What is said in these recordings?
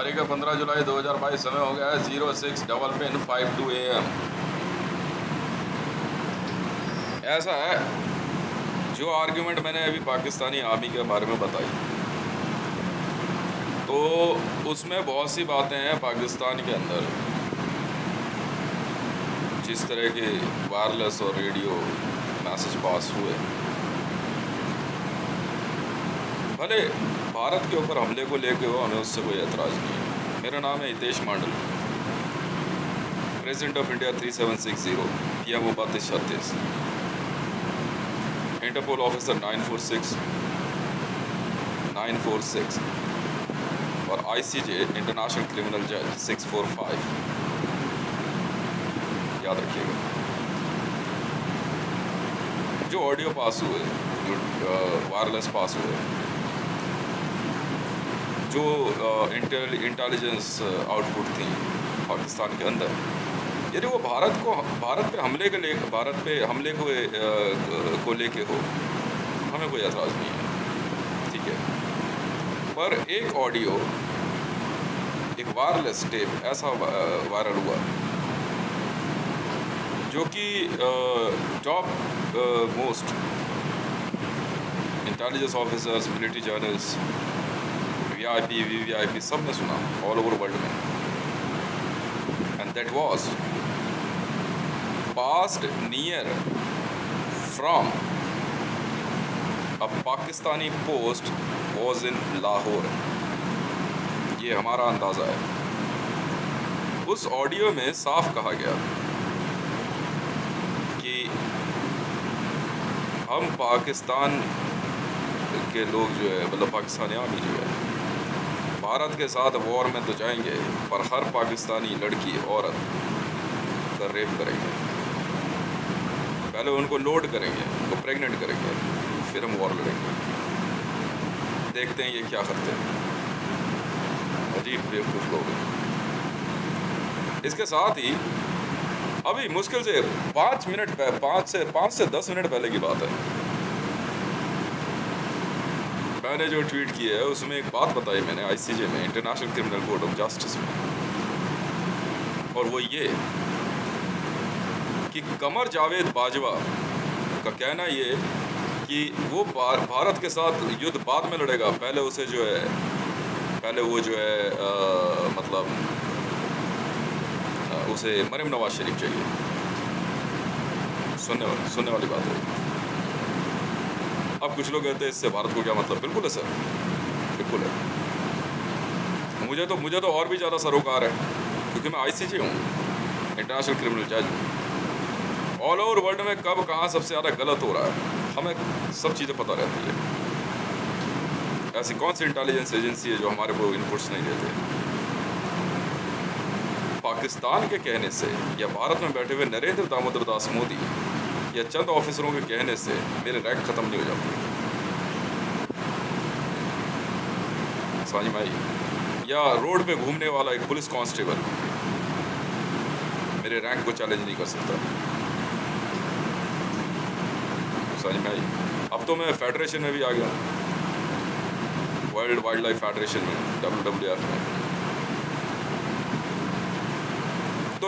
तारीख है 15 जुलाई 2022। समय हो गया है 06:52 AM। ऐसा है, जो आर्ग्यूमेंट मैंने अभी पाकिस्तानी आर्मी के बारे में बताई, तो उसमें बहुत सी बातें हैं पाकिस्तान के अंदर, जिस तरह के वायरलेस और रेडियो मैसेज पास हुए, भले भारत के ऊपर हमले को लेके हो, हमें उससे कोई एतराज़ नहीं है। मेरा नाम है Hitesh Mandal, president of India 3760 PM 3236, Interpol officer 946 और ICJ इंटरनेशनल क्रिमिनल जज 645। याद रखिएगा। जो ऑडियो पास हुए, जो वायरलेस पास हुए, जो इंटेलिजेंस आउटपुट थी पाकिस्तान के अंदर, यदि वो भारत पे हमले को लेके हो, हमें कोई एतराज़ नहीं है, ठीक है। पर एक ऑडियो, एक वायरलेस टेप ऐसा वायरल हुआ जो कि top most intelligence officers, military journals, VVIP सब ने सुना ऑल ओवर वर्ल्ड में, and that was passed near from a Pakistani post was in Lahore। ये हमारा अंदाज़ा है। उस ऑडियो में साफ कहा गया कि हम पाकिस्तान के लोग जो है, मतलब पाकिस्तानी आर्मी जो है, भारत के साथ वॉर में तो जाएंगे, पर हर पाकिस्तानी लड़की औरत का रेप करेंगे। पहले उनको लोड करेंगे, उनको प्रेग्नेंट करेंगे, फिर हम वॉर लड़ेंगे। देखते हैं ये क्या करते हैं। अजीब बेवकूफ़ लोग हैं। इसके साथ ही अभी मुश्किल से 5 से 10 मिनट पहले की बात है, मैंने जो ट्वीट किया है उसमें एक बात बताई मैंने ICJ में, international criminal court of justice में, और वो ये कि कमर जावेद बाजवा का कहना ये कि वो भारत के साथ युद्ध बाद में लड़ेगा, पहले उसे जो है, मतलब उसे मरियम नवाज शरीफ चाहिए। सुनने वाली बात है। अब कुछ लोग कहते हैं इससे भारत को क्या मतलब। बिल्कुल है सर, बिल्कुल है। मुझे तो और भी ज़्यादा सरोकार है, क्योंकि मैं ICJ हूँ, इंटरनेशनल क्रिमिनल जज हूँ। ऑल ओवर वर्ल्ड में कब कहाँ सबसे ज़्यादा गलत हो रहा है, हमें सब चीज़ें पता रहती है। ऐसी कौन सी इंटेलिजेंस एजेंसी है जो हमारे को इनपुट्स नहीं देते। पाकिस्तान के कहने से या भारत में बैठे हुए नरेंद्र दामोदर दास मोदी या चंद ऑफिसरों के कहने से मेरे रैंक ख़त्म नहीं हो जाती, समझ में आई। या रोड पे घूमने वाला एक पुलिस कांस्टेबल मेरे रैंक को चैलेंज नहीं कर सकता, समझ में आई। अब तो मैं फेडरेशन में भी आ गया, वर्ल्ड वाइल्ड लाइफ फेडरेशन में, WWF में। तो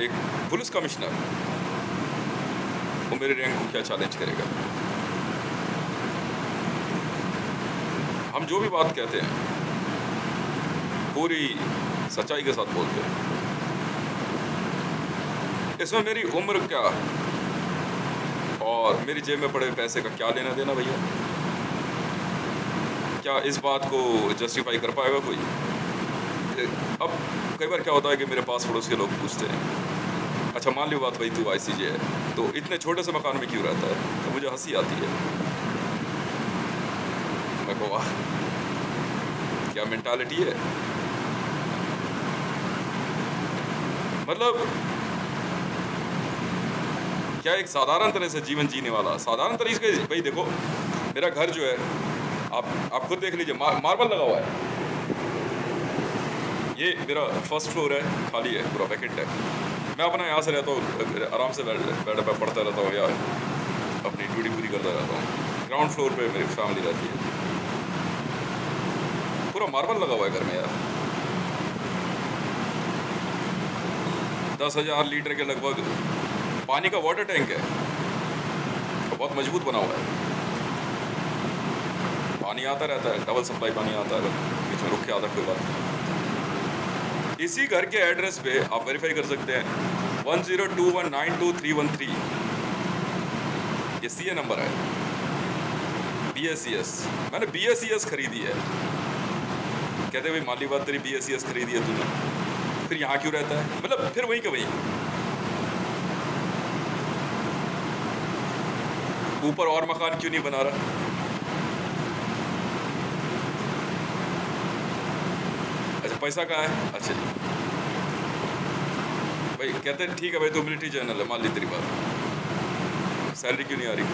एक पुलिस कमिश्नर वो मेरे रैंक को क्या चैलेंज करेगा। हम जो भी बात कहते हैं पूरी सच्चाई के साथ बोलते हैं। इसमें मेरी उम्र क्या और मेरी जेब में पड़े पैसे का क्या लेना देना भैया। क्या इस बात को जस्टिफाई कर पाएगा कोई। अब कई बार क्या होता है कि मेरे पास पड़ोस के लोग पूछते हैं, अच्छा मान लो बात भाई तू ICJ है, तो इतने छोटे से मकान में क्यों रहता है। तो मुझे हंसी आती है, मैं को वाह क्या मेंटालिटी है। मतलब क्या एक साधारण तरह से जीवन जीने वाला, साधारण तरीके से, भाई देखो मेरा घर जो है, आप खुद देख लीजिए, मार्बल लगा हुआ है। ये मेरा फर्स्ट फ्लोर है, खाली है, पूरा वैकेंट है। मैं अपना यहाँ से रहता हूँ, आराम से बेड पर पढ़ता रहता हूँ या अपनी ड्यूटी पूरी करता रहता हूँ। ग्राउंड फ्लोर पे मेरी फैमिली रहती है। पूरा मार्बल लगा हुआ है घर में यार। 10,000 लीटर के लगभग पानी का वाटर टैंक है, बहुत मजबूत बना हुआ है। पानी आता रहता है, डबल सप्लाई पानी आता है, बीच में रुक के आता कोई बात नहीं। इसी घर के एड्रेस पे आप वेरीफाई कर सकते हैं 1021922313, ये सीए नंबर है। BSES, मैंने BSES खरीदी है। कहते भाई माली बात तेरी BSES खरीदी है तूने, फिर यहाँ क्यों रहता है? मतलब फिर वहीं का वहीं, ऊपर और मकान क्यों नहीं बना रहा? अच्छा पैसा कहाँ है? अच्छा जी भाई, कहते हैं ठीक है भाई, तो मिलिट्री जनरल है, मान ली तेरी बात, सैलरी क्यों नहीं आ रही?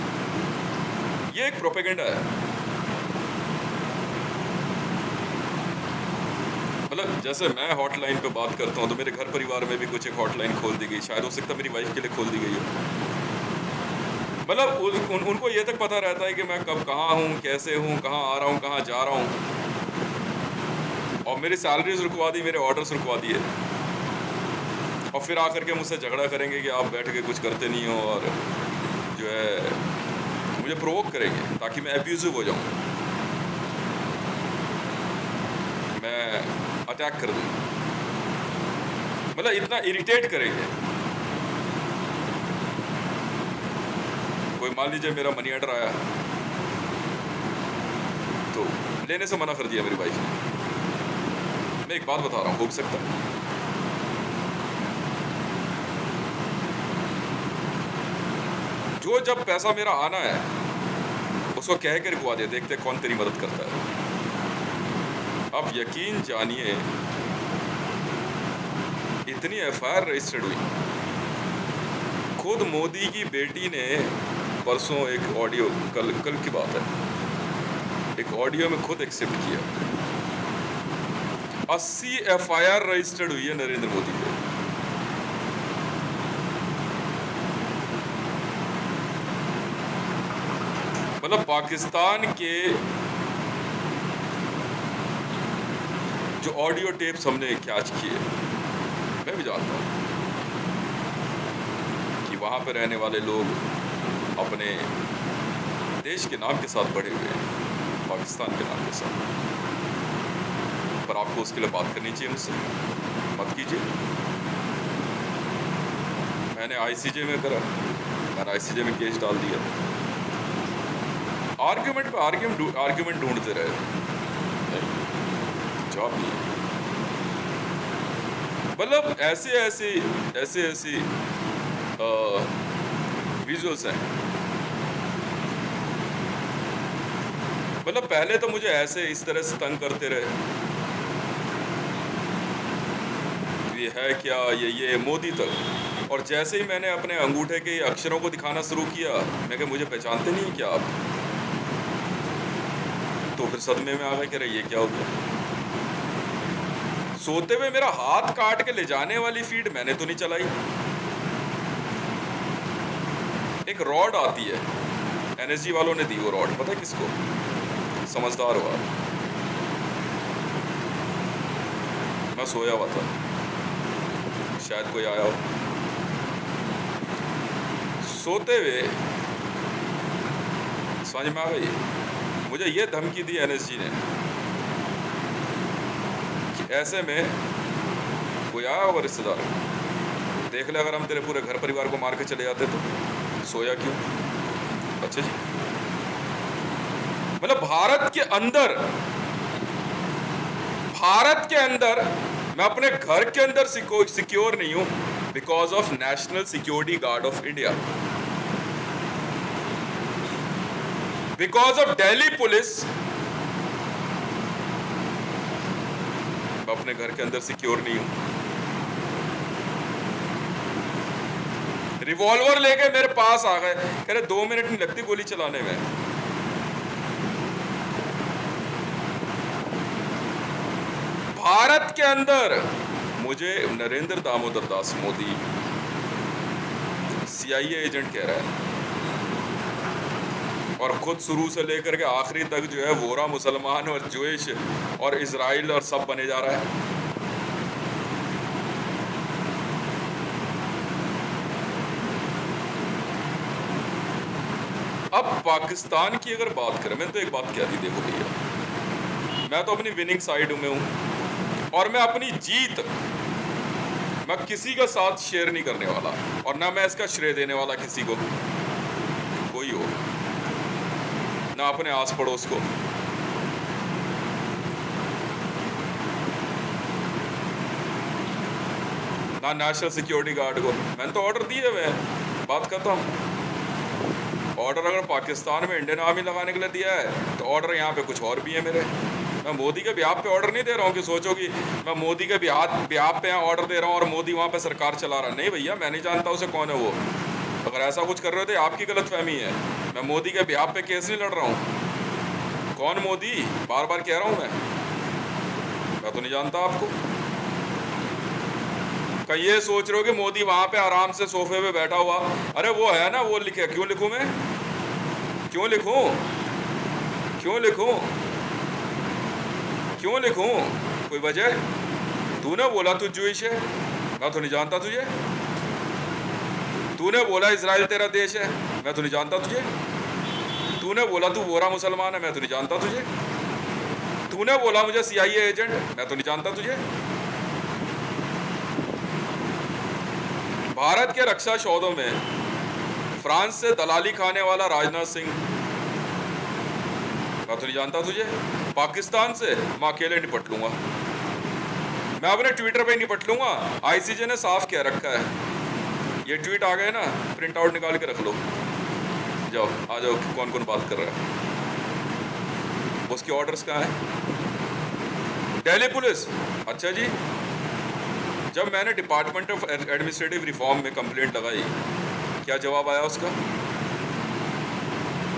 ये एक प्रोपेगेंडा है। मतलब जैसे मैं हॉटलाइन पे बात करता हूँ तो मेरे घर परिवार में भी कुछ एक हॉटलाइन खोल दी गई, शायद हो सकता है मेरी वाइफ के लिए खोल दी गई हो। मतलब उनको ये तक पता रहता है कि मैं कब कहाँ हूँ, कैसे हूँ, कहाँ आ रहा हूँ, कहाँ जा रहा हूँ, और मेरी सैलरीज रुकवा दी, मेरे ऑर्डर्स रुकवा दिए, और फिर आकर के मुझसे झगड़ा करेंगे कि आप बैठ के कुछ करते नहीं हो, और जो है मुझे प्रोवोक करेंगे ताकि मैं एब्यूजिव हो जाऊं, मैं अटैक कर दूं, मतलब इतना इरिटेट करेंगे। कोई मान लीजिए मेरा मनी ऑर्डर आया तो लेने से मना कर दिया मेरी वाइफ ने। मैं एक बात बता रहा हूँ, हो सकता है जो जब पैसा मेरा आना है उसको कह के रुकवा दे, देखते कौन तेरी मदद करता है। अब यकीन जानिए इतनी FIR रजिस्टर्ड हुई, खुद मोदी की बेटी ने परसों एक ऑडियो, कल की बात है, एक ऑडियो में खुद एक्सेप्ट किया 80 FIR रजिस्टर्ड हुई है नरेंद्र मोदी पे। मतलब पाकिस्तान के जो ऑडियो टेप्स हमने कैच किए, मैं भी जानता हूँ कि वहाँ पे रहने वाले लोग अपने देश के नाम के साथ बढ़े हुए हैं, पाकिस्तान के नाम के साथ, पर आपको उसके लिए बात करनी चाहिए मुझसे, मत कीजिए। मैंने ICJ में करा, मैंने ICJ में केस डाल दिया, आर्ग्यूमेंट पे आर्ग्यूमेंट ढूंढते रहे, जवाब नहीं। मतलब ऐसी विजुअल्स हैं। मतलब पहले तो मुझे ऐसे इस तरह से तंग करते रहे, ये है क्या, ये मोदी तक, और जैसे ही मैंने अपने अंगूठे के अक्षरों को दिखाना शुरू किया, मैं कहा मुझे पहचानते नहीं क्या आप? तो फिर सदमे में आ गए, कह रहे ये क्या हो गया। सोते हुए मेरा हाथ काट के ले जाने वाली फीड मैंने तो नहीं चलाई। एक रॉड आती है, NSG वालों ने दी वो रॉड, पता है किसको? समझदार हुआ, मैं सोया हुआ था, शायद कोई आया हो, सोते हुए समझ में आ गई। मुझे ये धमकी दी NSG ने कि ऐसे में कोई आया होगा रिश्तेदार, देख ले अगर हम तेरे पूरे घर परिवार को मार के चले जाते तो सोया क्यों? अच्छा जी, मतलब भारत के अंदर मैं अपने घर के अंदर सिक्योर नहीं हूं because of national security guard of India, because of Delhi police. मैं अपने घर के अंदर सिक्योर नहीं हूं। रिवॉल्वर लेके मेरे पास आ गए, कह रहे 2 मिनट नहीं लगती गोली चलाने में। भारत के अंदर मुझे नरेंद्र दामोदर दास मोदी CIA एजेंट कह रहा है और खुद शुरू से लेकर के आखिरी तक जो है वोरा मुसलमान और जूइश और इजराइल और सब बने जा रहा है। अब पाकिस्तान की अगर बात करें, मैंने तो एक बात कह दी, देखो भैया, मैं तो अपनी विनिंग साइड में हूं और मैं अपनी जीत मैं किसी का साथ शेयर नहीं करने वाला और ना मैं इसका श्रेय देने वाला किसी को, कोई हो, ना अपने आस पड़ोस को। ना नेशनल सिक्योरिटी गार्ड को। मैंने तो ऑर्डर दिए हुए हैं, बात खत्म। ऑर्डर अगर पाकिस्तान में इंडियन आर्मी लगाने के लिए दिया है तो ऑर्डर यहाँ पे कुछ और भी है मेरे। मैं मोदी के बिहाफ पे ऑर्डर नहीं दे रहा हूँ कि सोचो कि मैं मोदी के बिहाफ पे यहाँ ऑर्डर दे रहा हूँ और मोदी वहाँ पे सरकार चला रहा है। नहीं भैया, मैं नहीं जानता उसे कौन है वो। अगर ऐसा कुछ कर रहे थे आपकी गलतफहमी है। मैं मोदी के बिहाफ पे केस नहीं लड़ रहा हूँ। कौन मोदी, बार बार कह रहा हूँ मैं तो नहीं जानता आपको। कहीं ये सोच रहे हो कि मोदी वहां पे आराम से सोफे पे बैठा हुआ, अरे वो है ना, वो लिखे, क्यों लिखूं मैं, क्यों लिखूं, क्यों लिखूं, क्यों लिखूं, कोई वजह? तूने बोला तू जूइश है, मैं तो नहीं जानता तुझे। तूने बोला इजराइल तेरा देश है, मैं तो नहीं जानता तुझे। तूने बोला तू वोरा मुसलमान है, मैं तो नहीं जानता तुझे। तूने बोला मुझे CIA एजेंट, मैं तो नहीं जानता तुझे। भारत के रक्षा सौदों में फ्रांस से दलाली खाने वाला राजनाथ सिंह, मैं तो नहीं जानता तुझे। पाकिस्तान से मैं अकेले निपट लूंगा, मैं अपने ट्विटर पे निपट लूंगा। ICJ ने साफ कह रखा है, ये ट्वीट आ गए ना, प्रिंट आउट निकाल के रख लो। जाओ, आ जाओ, कौन कौन बात कर रहा है, उसके ऑर्डर्स कहाँ हैं? दिल्ली पुलिस, अच्छा जी। जब मैंने डिपार्टमेंट ऑफ एडमिनिस्ट्रेटिव रिफॉर्म में कंप्लेंट लगाई, क्या जवाब आया उसका?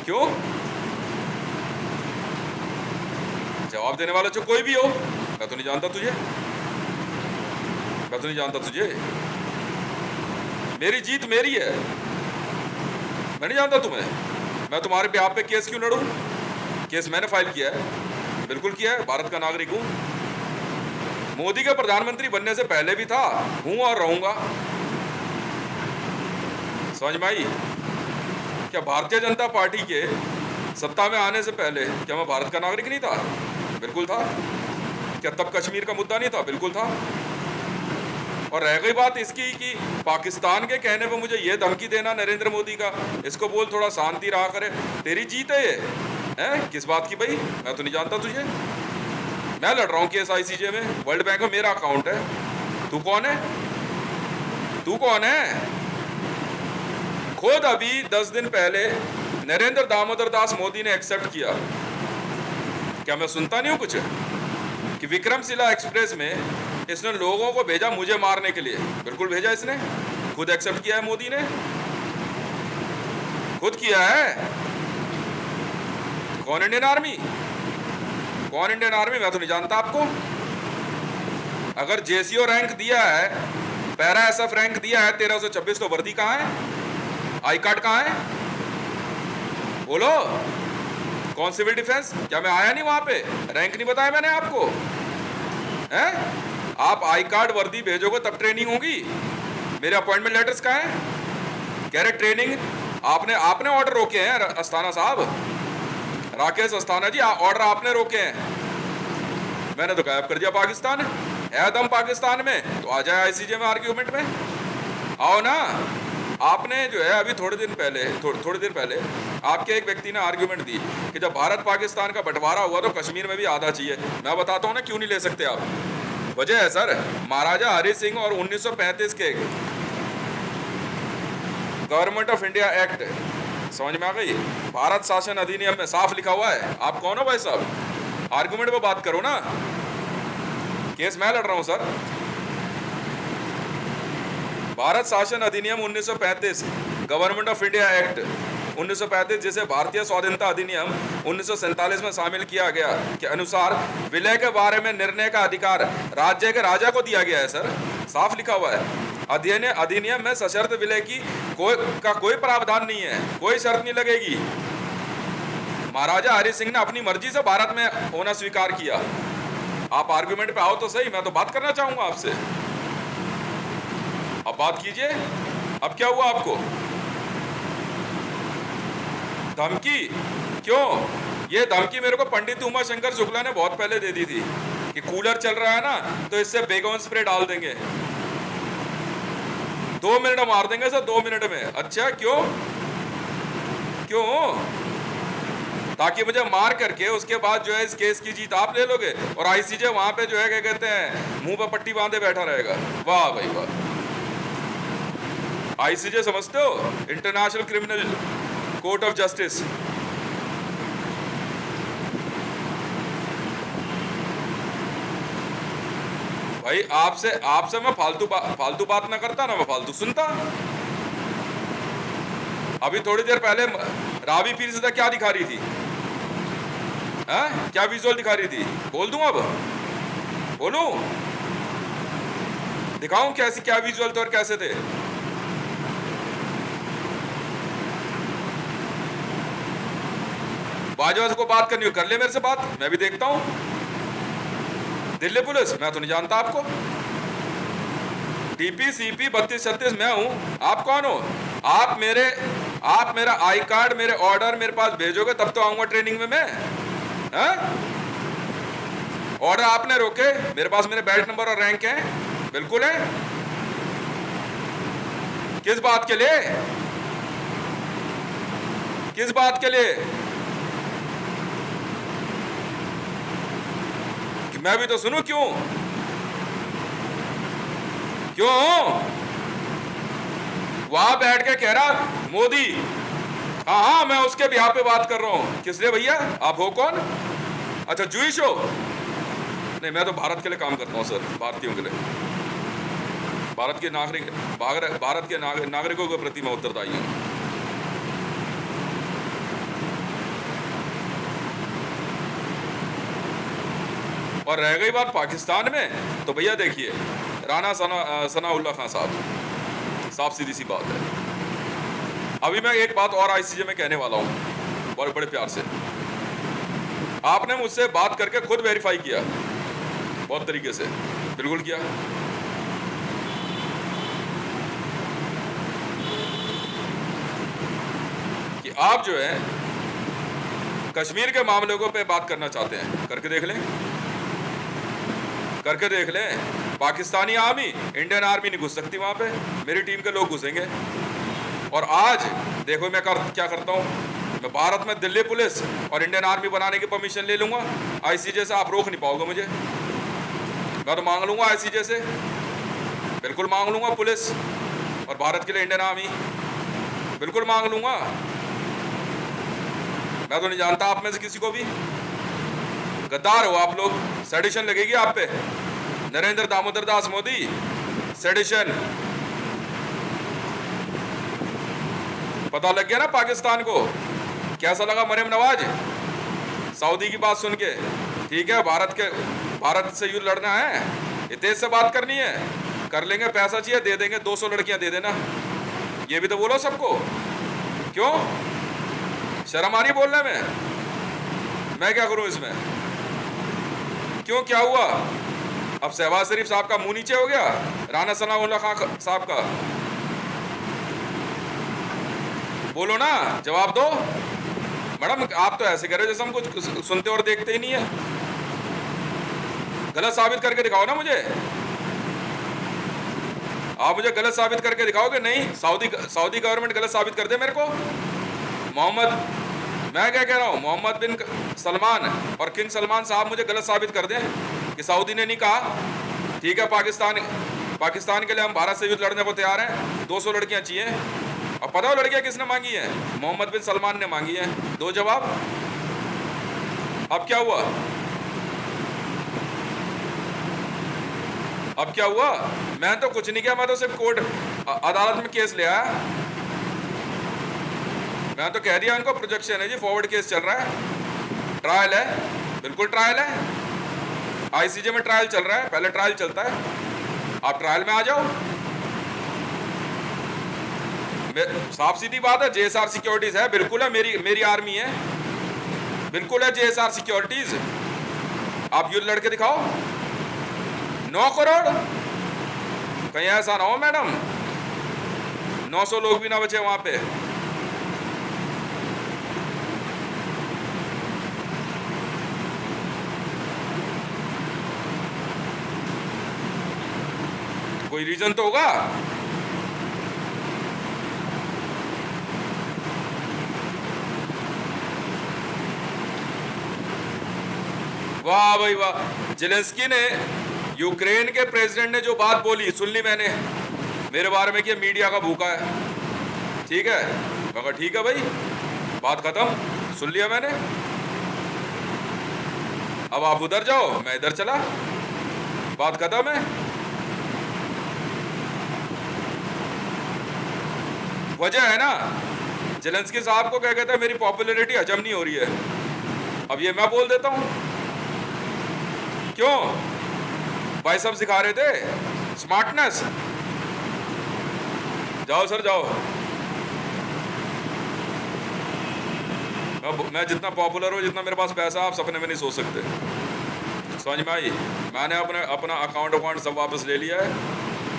क्यों? जवाब देने वाला जो कोई भी हो, मैं तो नहीं जानता तुझे, मैं तो नहीं जानता तुझे। मेरी जीत मेरी है, मैं नहीं जानता तुम्हें। मैं तुम्हारे बिहाफ पे केस क्यों लड़ूं? केस मैंने फाइल किया है, बिल्कुल किया है, भारत का नागरिक हूं। मोदी के प्रधानमंत्री बनने से पहले भी था, हूं और रहूंगा। समझ में आई? क्या भारतीय जनता पार्टी के सत्ता में आने से पहले क्या मैं भारत का नागरिक नहीं था? बिल्कुल था। क्या तब कश्मीर का मुद्दा नहीं था? बिल्कुल था। और रह गई बात इसकी कि पाकिस्तान के कहने पे मुझे ये धमकी देना नरेंद्र मोदी का, इसको बोल थोड़ा शांति रहा करे। तेरी जीत है ये, हैं? किस बात की भाई? मैं तो नहीं जानता तुझे। मैं लड़ रहा हूँ केस ICJ में, वर्ल्ड बैंक में मेरा अकाउंट है। तू कौन है? तू कौन है? खुद अभी 10 दिन पहले नरेंद्र दामोदर दास मोदी ने एक्सेप्ट किया। क्या मैं सुनता नहीं हूँ कुछ? कि विक्रमशिला एक्सप्रेस में इसने लोगों को भेजा मुझे मारने के लिए। बिल्कुल भेजा इसने, खुद एक्सेप्ट किया है मोदी ने, खुद किया है। कौन इंडियन आर्मी? कौन इंडियन आर्मी? मैं तो नहीं जानता आपको। अगर JCO रैंक दिया है, पैरा SF रैंक दिया है 1326, तो वर्दी कहाँ है? आई कार्ड कहाँ है? बोलो। कौन सिविल डिफेंस? क्या मैं आया नहीं वहां पे? रैंक नहीं बताया मैंने आपको? हैं? आप आई कार्ड वर्दी भेजोगे तब ट्रेनिंग होगी। मेरे अपॉइंटमेंट लेटर्स कहाँ हैं? कह रहे ट्रेनिंग आपने ऑर्डर रोके हैं अस्थाना साहब, राकेश अस्थाना जी, ऑर्डर आपने रोके हैं। मैंने तो गायब कर दिया पाकिस्तान है दम पाकिस्तान में, तो आ जाए ICJ में आर्ग्यूमेंट में, आओ ना। आपने जो है अभी थोड़े दिन पहले आपके एक व्यक्ति ने आर्ग्यूमेंट दी कि जब भारत पाकिस्तान का बंटवारा हुआ तो कश्मीर में भी आधा चाहिए। मैं बताता हूँ ना क्यों नहीं ले सकते आप। वजह है सर, महाराजा हरि सिंह और 1935 के गवर्नमेंट ऑफ इंडिया एक्ट, समझ में आ गई? भारत शासन अधिनियम में साफ लिखा हुआ है। आप कौन हो भाई साहब? आर्गुमेंट पे बात करो ना। केस मैं लड़ रहा हूं सर। भारत शासन अधिनियम 1935, गवर्नमेंट ऑफ इंडिया एक्ट 1935, जिसे भारतीय स्वाधीनता अधिनियम 1947 में शामिल किया गया के अनुसार विलय के बारे में निर्णय का अधिकार राज्य के राजा को दिया गया है सर, साफ लिखा हुआ है। अधिनियम में सशर्त विलय की कोई प्रावधान नहीं है, कोई शर्त नहीं लगेगी। महाराजा हरि सिंह ने अपनी मर्जी से भारत में होना स्वीकार किया। आप आर्गुमेंट पे आओ तो सही, मैं तो बात करना चाहूंगा आपसे। अब बात कीजिए, अब क्या हुआ आपको? धमकी क्यों? ये धमकी मेरे को पंडित उमा शंकर शुक्ला ने बहुत पहले दे दी थी कि कूलर चल रहा है ना तो इससे बेगोन स्प्रे डाल देंगे, 2 मिनट मार देंगे सर, 2 मिनट में। अच्छा क्यों? क्यों? ताकि मुझे मार करके उसके बाद जो है इस केस की जीत आप ले लोगे और आईसीजे वहां पे जो है क्या कहते हैं मुंह पे पट्टी बांधे बैठा रहेगा। वाह भाई वाह। आईसीजे समझते हो? International criminal court of justice. भाई आपसे मैं फालतू बात ना करता ना मैं फालतू सुनता। अभी थोड़ी देर पहले रावी पीरज़ादा क्या दिखा रही थी? क्या विजुअल दिखा रही थी? बोल दूं? अब बोलूं? दिखाऊं कैसी क्या विजुअल थे और कैसे थे? बाजवा को बात करनी हो कर ले मेरे से बात, मैं भी देखता हूं। दिल्ली पुलिस, मैं तो नहीं जानता आपको। DPCP 3236 मैं हूं, आप कौन हो? आप मेरा आई कार्ड, मेरे ऑर्डर मेरे पास भेजोगे तब तो आऊंगा ट्रेनिंग में मैं। ऑर्डर आपने रोके, मेरे पास मेरे बेल्ट नंबर और रैंक है, बिल्कुल है। किस बात के लिए? किस बात के लिए? मैं भी तो सुनूं। क्यों? क्यों? वहां बैठ के कह रहा मोदी, हाँ मैं उसके बिहाफ पे बात कर रहा हूं। किस लिए भैया? आप हो कौन? अच्छा जूइश हो? नहीं, मैं तो भारत के लिए काम करता हूं सर, भारतीयों के लिए, भारत के नागरिकों के प्रति मैं उत्तरदायी हूं। और रह गई बात पाकिस्तान में, तो भैया देखिए राना सनाउल्लाह खान साहब सीधी सी बात है। अभी मैं एक बात और आईसीजे में कहने वाला हूं बड़े बड़े प्यार से। आपने मुझसे बात करके खुद वेरीफाई किया, बहुत तरीके से, बिल्कुल किया। कि आप जो है कश्मीर के मामले को पे बात करना चाहते हैं, करके देख लें, करके देख लें। पाकिस्तानी आर्मी, इंडियन आर्मी नहीं घुस सकती वहां पे, मेरी टीम के लोग घुसेंगे। और आज देखो मैं क्या करता हूं, मैं भारत में दिल्ली पुलिस और इंडियन आर्मी बनाने की परमिशन ले लूंगा। आईसीजे से आप रोक नहीं पाओगे मुझे, मैं तो मांग लूंगा आईसीजे से, बिल्कुल मांग लूंगा। पुलिस और भारत के लिए इंडियन आर्मी बिल्कुल मांग लूंगा। मैं तो नहीं जानता आप में से किसी को भी। गद्दार हो आप लोग, सेडिशन लगेगी आप पे। नरेंद्र दामोदर दास मोदी, सेडिशन पता लग गया ना पाकिस्तान को। कैसा लगा मरियम नवाज सऊदी की बात सुन के? ठीक है, भारत से युद्ध लड़ना है, तेज से बात करनी है, कर लेंगे, पैसा चाहिए दे देंगे, 200 लड़कियां दे देना, ये भी तो बोलो सबको। क्यों शर्म आ रही बोलने में? मैं क्या करूं इसमें? क्यों, क्या हुआ? अब शहबाज शरीफ साहब का मुंह नीचे हो गया, राना सनाउल्लाह खान साहब का? बोलो ना, जवाब दो। मैडम आप तो ऐसे कह रहे हो जैसे हम कुछ सुनते और देखते ही नहीं है। गलत साबित करके दिखाओ ना मुझे, आप मुझे गलत साबित करके दिखाओगे? नहीं, सऊदी गवर्नमेंट गलत साबित कर दे मेरे को। मैं क्या कह रहा हूँ, मोहम्मद बिन सलमान और किंग सलमान साहब मुझे गलत साबित कर दें कि सऊदी ने नहीं कहा ठीक है पाकिस्तान के लिए हम भारत से युद्ध लड़ने को तैयार हैं, 200 लड़कियां चाहिए। अब पता हो लड़कियां किसने मांगी हैं? मोहम्मद बिन सलमान ने मांगी हैं। दो जवाब। अब क्या हुआ? अब क्या हुआ? मैं तो कुछ नहीं किया, मैं तो सिर्फ कोर्ट अदालत में केस ले आया। मैं तो कह दिया उनको प्रोजेक्शन है जी, फॉरवर्ड केस चल रहा है, ट्रायल है, बिल्कुल ट्रायल है, आईसीजे में ट्रायल चल रहा है, पहले ट्रायल चलता है, आप ट्रायल में आ जाओ। साफ सीधी बात है, जेएसआर सिक्योरिटीज है, बिल्कुल है, मेरी आर्मी है, बिल्कुल है JSR सिक्योरिटीज। आप ये लड़के दिखाओ 9 करोड़। कहीं ऐसा ना हो मैडम 900 लोग भी ना बचे वहां पे। कोई रीजन तो होगा। वाह भाई वाह, जेलेंस्की ने, यूक्रेन के प्रेसिडेंट ने जो बात बोली सुन ली मैंने, मेरे बारे में कि मीडिया का भूखा है। ठीक है, मगर ठीक है भाई, बात खत्म, सुन लिया मैंने। अब आप उधर जाओ, मैं इधर चला, बात खत्म है। वजह है ना, जेलेंस्की साहब को क्या कहता है, मेरी पॉपुलैरिटी हजम नहीं हो रही है। अब ये मैं बोल देता हूं, क्यों भाई साहब सिखा रहे थे स्मार्टनेस। जाओ सर जाओ, मैं जितना पॉपुलर हूं, जितना मेरे पास पैसा, आप सपने में नहीं सोच सकते। समझ में आई? मैंने अपना अकाउंट सब वापस ले लिया है।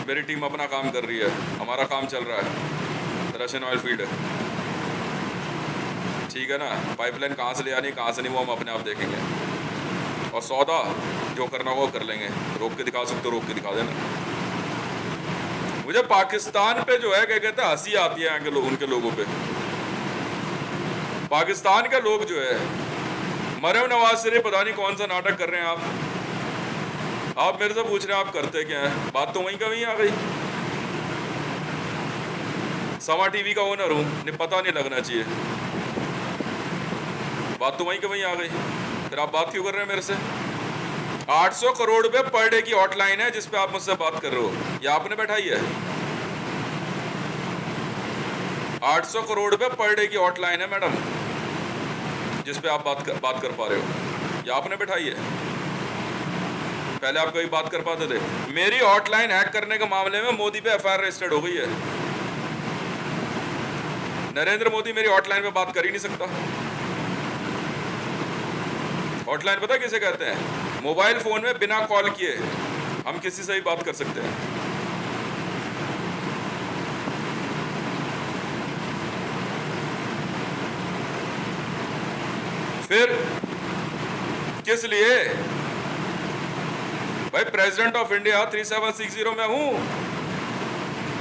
मेरी टीम अपना काम कर रही है, हमारा काम चल रहा है, रशियन ऑयल फील्ड है। ठीक है ना, पाइपलाइन कहाँ से ले आनी, कहाँ से नहीं, वो हम अपने आप देखेंगे। और सौदा जो करना वो कर लेंगे। रोक के दिखा सकते हो, रोक के दिखा देना। मुझे पाकिस्तान पे जो है क्या कहते हैं, हंसी आती है यहाँ के लोग, उनके लोगों पे। पाकिस्तान के लोग जो है, मरियम नवाज शरीफ पता नहीं कौन सा नाटक कर रहे हैं। आप मेरे से पूछ रहे हैं आप करते क्या हैं? बात तो वहीं का वहीं आ गई। समा टीवी का ओनर हूँ, पता नहीं लगना चाहिए, बात तो वहीं का वहीं आ गई। फिर आप बात क्यों कर रहे हैं मेरे से? 800 करोड़ रुपए पर डे की हॉटलाइन है जिस पे आप मुझसे बात कर रहे हो, या आपने बैठाई है? 800 करोड़ रुपए पर डे की हॉटलाइन है मैडम, जिस पे आप बात कर पा रहे हो, या आपने बैठाई है? पहले आप कभी बात कर पाते थे? मेरी हॉटलाइन हैक करने के मामले में मोदी पे FIR रजिस्टर्ड हो गई है। नरेंद्र मोदी मेरी हॉटलाइन पे बात कर ही नहीं सकता। हॉटलाइन पता किसे कहते हैं? मोबाइल फोन में बिना कॉल किए हम किसी से भी बात कर सकते हैं। फिर किस लिए भाई? प्रेसिडेंट ऑफ इंडिया 3760 में हूं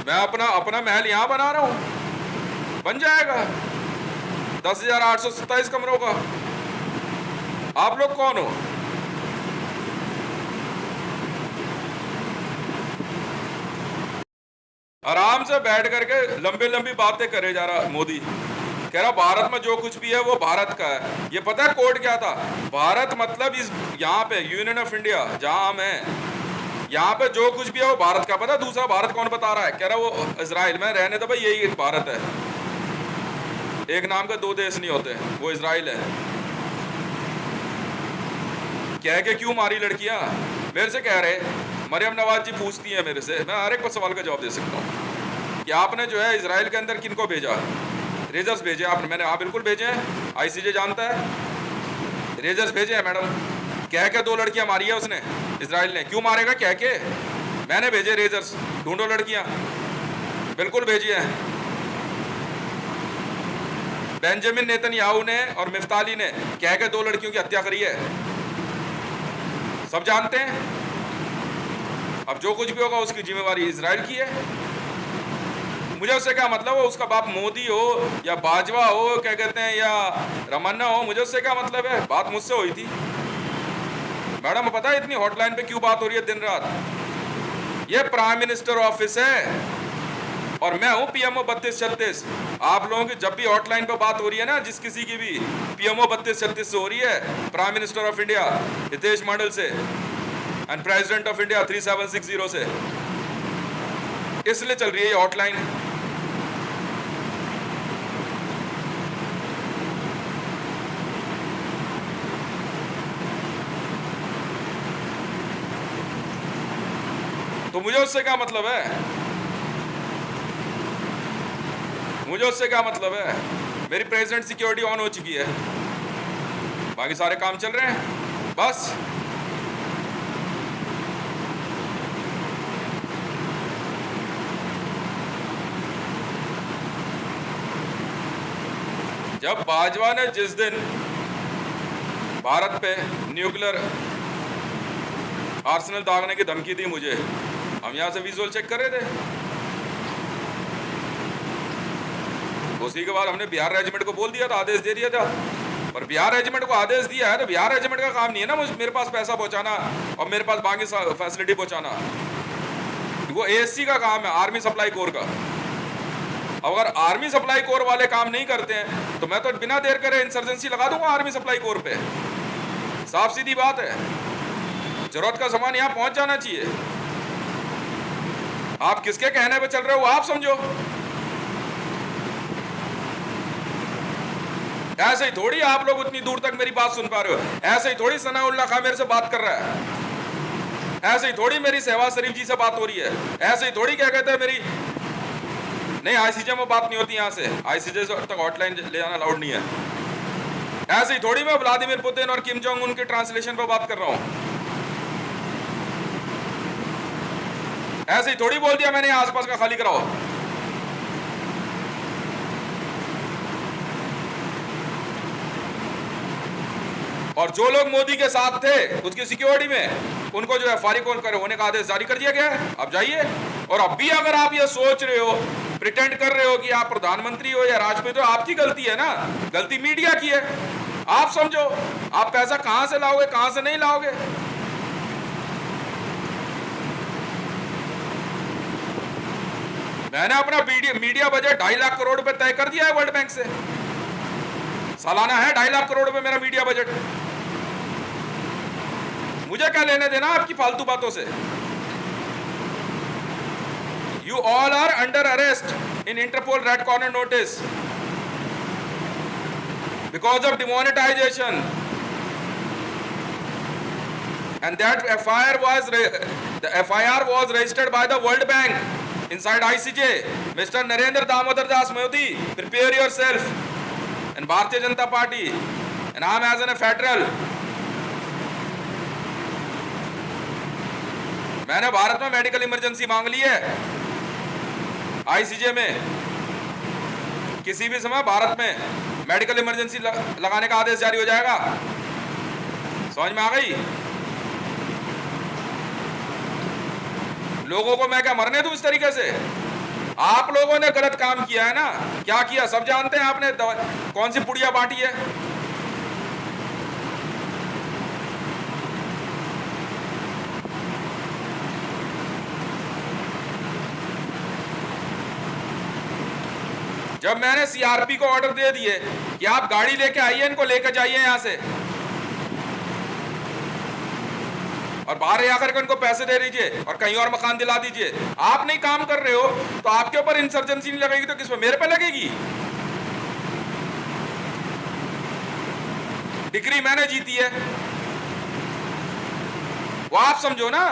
मैं, अपना महल यहां बना रहा हूं, बन जाएगा 10,827 कमरों का। आप लोग कौन हो? आराम से बैठ करके लंबी लंबी बातें करे जा रहा मोदी, कह रहा भारत में जो कुछ भी है वो भारत का है। ये पता है कोड क्या था? भारत मतलब इस यहाँ पे यूनियन ऑफ इंडिया जहां हम हैं, यहाँ पे जो कुछ भी है वो भारत का। पता दूसरा भारत कौन बता रहा है? कह रहा वो इजराइल में रहने दो भाई, यही एक भारत है। एक नाम का दो देश नहीं होते, वो इजराइल है। कह के क्यों मारी लड़कियां? मेरे से कह रहे, मरियम नवाज जी पूछती है मेरे से, मैं हर एक सवाल का जवाब दे सकता हूँ कि आपने जो है इजराइल के अंदर किनको भेजा? रेजर्स भेजे आपने? मैंने हाँ बिल्कुल भेजे हैं, ICJ जानता है, रेजर्स भेजे हैं मैडम। कह के 2 लड़कियां मारी है उसने, इजराइल ने। क्यों मारेगा कह के? मैंने भेजे रेजर्स, ढूंढो लड़कियां, बिल्कुल भेजी है। बेंजामिन नेतन्याहू ने और मिफ्ताली ने कह के 2 लड़कियों की हत्या करी है, सब जानते हैं। अब जो कुछ भी होगा उसकी जिम्मेवारी इजराइल की है। मुझे उससे क्या मतलब हो, उसका बाप मोदी हो या बाजवा हो, क्या कहते हैं, या रमन्ना हो, मुझे उससे क्या मतलब है? बात मुझसे हुई थी मैडम। पता है इतनी हॉटलाइन पे क्यों बात हो रही है दिन रात? ये प्राइम मिनिस्टर ऑफिस है और मैं हूं PMO 3236। आप लोगों की जब भी हॉटलाइन पे बात हो रही है ना, जिस किसी की भी, PMO 3236 से हो रही है, prime minister of India Hitesh Mandal से, एंड प्रेसिडेंट ऑफ इंडिया 3760 से। इसलिए चल रही है ये हॉटलाइन। तो मुझे उससे क्या मतलब है? मुझे उससे क्या मतलब है? मेरी प्रेसिडेंट सिक्योरिटी ऑन हो चुकी है। बाकी सारे काम चल रहे हैं। बस जब बाजवा ने जिस दिन भारत पे न्यूक्लियर आर्सेनल दागने की धमकी दी मुझे, हम यहां से विजुअल चेक कर रहे थे। उसी के बाद हमने बिहार रेजिमेंट को बोल दिया था, आदेश दे दिया था। पर बिहार रेजिमेंट को आदेश दिया है तो बिहार रेजिमेंट का काम नहीं है ना मेरे पास पैसा पहुंचाना और मेरे पास बाकी फैसिलिटी पहुंचाना। वो एएससी का काम है, आर्मी सप्लाई कोर का। अगर आर्मी सप्लाई कोर वाले काम नहीं करते हैं तो मैं तो बिना देर करे इंसर्जेंसी लगा दूंगा आर्मी सप्लाई कोर पे। साफ सीधी बात है, जरूरत का सामान यहां पहुंच जाना चाहिए। आप किसके कहने पे चल रहे हो आप समझो। ऐसे ही थोड़ी आप लोग उतनी दूर तक मेरी बात सुन पा रहे हो। ऐसे ही थोड़ी सनाउल्लाह खां मेरे से बात कर रहा है। ऐसे ही थोड़ी मेरी शहबाज शरीफ जी से बात हो रही है। ऐसे ही थोड़ी क्या कहते हैं मेरी नहीं आईसीजे में बात नहीं होती, यहां से आईसीजे तक हॉटलाइन ले जाना अलाउड नहीं है। ऐसे ही थोड़ी मैं व्लादिमीर पुतिन और किम जोंग उन के ट्रांसलेशन पर बात कर रहा हूं। ऐसे ही थोड़ी बोल दिया मैंने आसपास का खाली कराओ। और जो लोग मोदी के साथ थे उसकी सिक्योरिटी में उनको जो है फारिग होने का आदेश जारी कर दिया गया है। अब जाइए। और अब भी अगर आप ये सोच रहे हो, प्रिटेंड कर रहे हो कि आप प्रधानमंत्री हो या राजनीति हो, आपकी गलती है ना, गलती मीडिया की है। आप समझो आप पैसा कहां से लाओगे, कहां से नहीं लाओगे। मैंने अपना मीडिया बजट 2.5 लाख करोड़ रुपए तय कर दिया है वर्ल्ड बैंक से। सालाना है 2.5 लाख करोड़ रुपए मेरा मीडिया बजट। मुझे क्या लेने देना आपकी फालतू बातों से। You all are under arrest in Interpol Red Corner notice because of demonetization, and that the FIR was registered by the World Bank inside ICJ. Mr. Narendra Damodar Das Modi, prepare yourself, and Bharatiya Janata Party, and I am as a federal. मैंने भारत में medical emergency मांग ली है ICJ में। किसी भी समय भारत में medical emergency लगाने का आदेश जारी हो जाएगा। समझ में आ गई? लोगों को मैं क्या मरने दूं इस तरीके से? आप लोगों ने गलत काम किया है ना। क्या किया सब जानते हैं। आपने कौन सी पुड़िया बांटी है। जब मैंने सीआरपी को ऑर्डर दे दिए कि आप गाड़ी लेके आइए, इनको लेकर जाइए यहां से और बाहर आकर के उनको पैसे दे दीजिए और कहीं और मकान दिला दीजिए। आप नहीं काम कर रहे हो तो आपके ऊपर इंसर्जेंसी नहीं लगेगी तो किस पे, मेरे पे लगेगी। डिग्री मैंने जीती है, वो आप समझो ना।